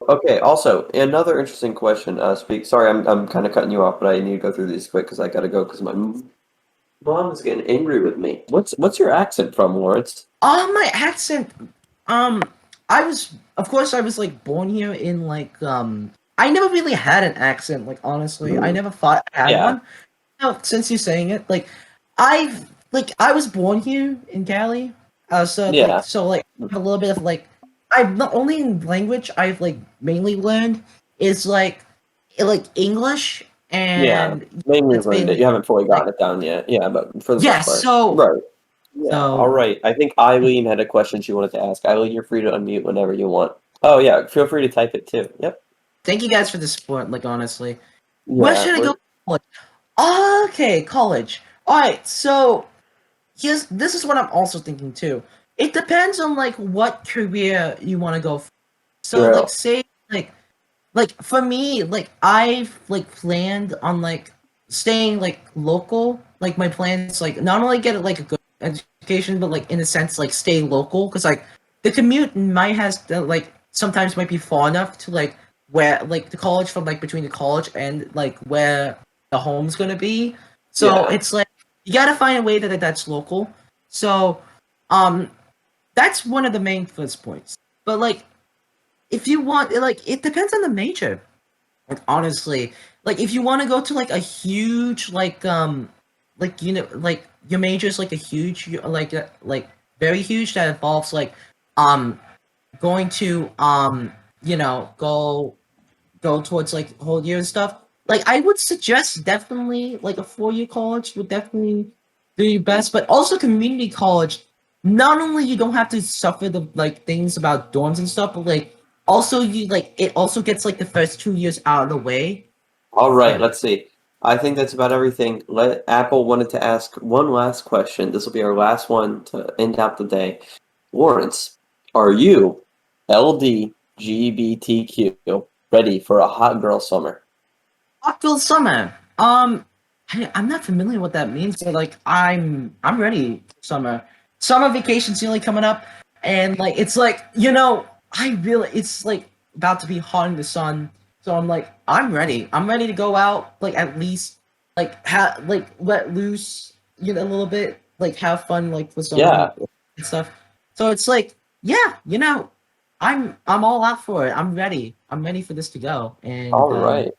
Speaker 2: Okay. Also, another interesting question. Sorry, I'm kind of cutting you off, but I need to go through these quick because I gotta go because my mom is getting angry with me. What's your accent from, Lawrence?
Speaker 1: My accent. Um, I was, of course, I was like born here in like I never really had an accent. Like honestly, I never thought I had
Speaker 2: Yeah.
Speaker 1: one. Now, since you're saying it, I was born here in Cali.
Speaker 2: Yeah.
Speaker 1: I have a little bit of like I've not only in language I've like mainly learned is like English
Speaker 2: Yeah.
Speaker 1: and
Speaker 2: Mainly
Speaker 1: it's
Speaker 2: learned it.
Speaker 1: mainly
Speaker 2: You haven't fully
Speaker 1: like
Speaker 2: gotten it down yet. Yeah, but for the
Speaker 1: yeah.
Speaker 2: most part.
Speaker 1: So
Speaker 2: Right. Yeah. All
Speaker 1: so
Speaker 2: right. I think Eileen had a question she wanted to ask. Eileen, you're free to unmute whenever you want. Oh yeah, feel free to type it too. Yep.
Speaker 1: thank you guys for the support. Like honestly, where
Speaker 2: Yeah.
Speaker 1: should I go? Okay, college. All right, so here's this is what I'm also thinking too. It depends on like what career you want to go for. So
Speaker 2: True.
Speaker 1: like say like for me like I've like planned on like staying like local. Like my plans like not only get like a good education but like in a sense like stay local because like the commute might has like sometimes might be far enough to like where like the college from like between the college and like where the home's gonna be. So
Speaker 2: Yeah.
Speaker 1: it's like you gotta find a way that's local. So um that's one of the main first points. But like if you want like it depends on the major. Like honestly, like if you want to go to like a huge like you know like your major is like a huge like very huge that involves like um going to you know go towards like whole year and stuff. Like I would suggest definitely like a 4-year college would definitely do your best, but also community college. Not only you don't have to suffer the like things about dorms and stuff, but like also you like it also gets like the first 2 years out of the way.
Speaker 2: All right.
Speaker 1: Yeah.
Speaker 2: Let's see. I think that's about everything. Apple wanted to ask one last question. This will be our last one to end out the day. Lawrence, are you LGBTQ ready for a hot girl summer?
Speaker 1: October summer. I'm not familiar what that means, but like I'm ready for summer. Summer vacation's nearly coming up, and like it's like you know I really it's like about to be hot in the sun, so I'm like I'm ready. I'm ready to go out like at least like let loose you know a little bit like have fun like with
Speaker 2: Yeah.
Speaker 1: someone and stuff. So it's like yeah you know I'm all out for it. I'm ready. I'm ready for this to go and
Speaker 2: All right.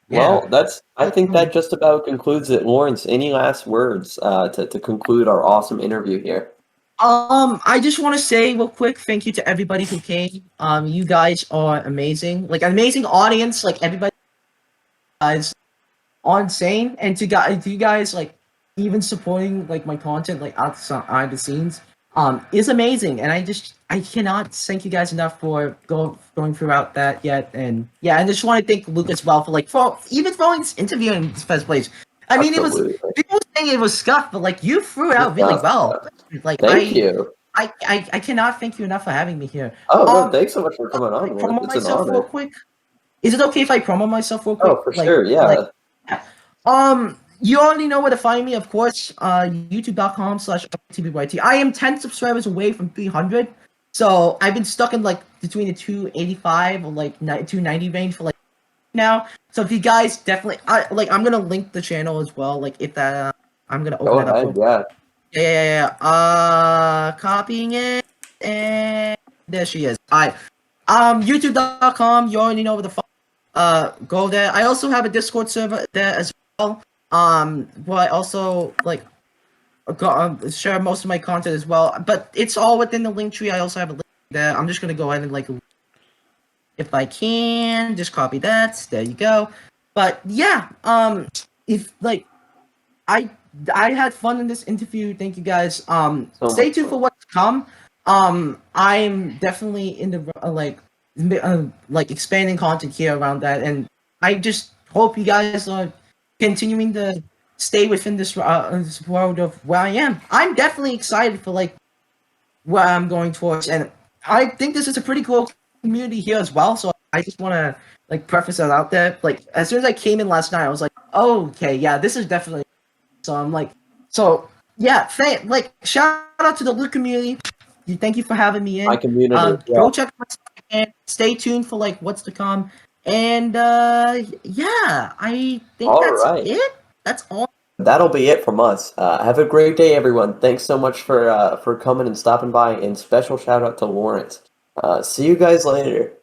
Speaker 1: yeah.
Speaker 2: Well, I think that just about concludes it. Lawrence, any last words to conclude our awesome interview here?
Speaker 1: I just want to say real quick, thank you to everybody who came. You guys are amazing, like an amazing audience. Like everybody guys are insane, and to you guys like even supporting like my content like outside the scenes, is amazing. And I cannot thank you guys enough for going throughout that yet. And yeah, and I just want to thank Luke as well for like for even throwing this interview in the first place. I mean, it was
Speaker 2: Absolutely.
Speaker 1: people were saying it was scuffed, but like you threw it out really well. Like
Speaker 2: Thank you.
Speaker 1: I cannot thank you enough for having me here.
Speaker 2: Oh, no, thanks so much for coming on, Lawrence.
Speaker 1: Promo
Speaker 2: It's an
Speaker 1: myself real
Speaker 2: honor.
Speaker 1: quick. Is it okay if I promo myself real quick?
Speaker 2: Oh, for sure. Yeah.
Speaker 1: You already know where to find me, of course. YouTube.com/TBYT. I am 10 subscribers away from 300. So I've been stuck in like between the 285 or like 290 range for like now. So if you guys definitely, I'm gonna link the channel as well. Like if that, I'm gonna open
Speaker 2: Go
Speaker 1: that up.
Speaker 2: ahead. Yeah.
Speaker 1: Yeah. Copying it, and there she is. Alright. YouTube.com. You already know where the go there. I also have a Discord server there as well. Where I also like share most of my content as well. But it's all within the link tree. I also have a link there. I'm just gonna go ahead and like, if I can, just copy that. There you go. But yeah, if like I had fun in this interview. Thank you guys.
Speaker 2: So
Speaker 1: Stay
Speaker 2: much
Speaker 1: tuned
Speaker 2: fun.
Speaker 1: for what's to come. I'm definitely in the like expanding content here around that, and I just hope you guys are continuing to stay within this world of where I am. I'm definitely excited for like where I'm going towards, and I think this is a pretty cool community here as well. So I just want to like preface that out there. Like as soon as I came in last night, I was like, oh, okay, yeah, this is definitely. So I'm like, so yeah, like shout out to the Luke community. Thank you for having me in.
Speaker 2: My community.
Speaker 1: Go check my and stay tuned for like what's to come. And yeah, I think
Speaker 2: All
Speaker 1: that's
Speaker 2: right.
Speaker 1: it. That's all.
Speaker 2: That'll be it from us. Have a great day, everyone. Thanks so much for coming and stopping by, and special shout out to Lawrence. See you guys later.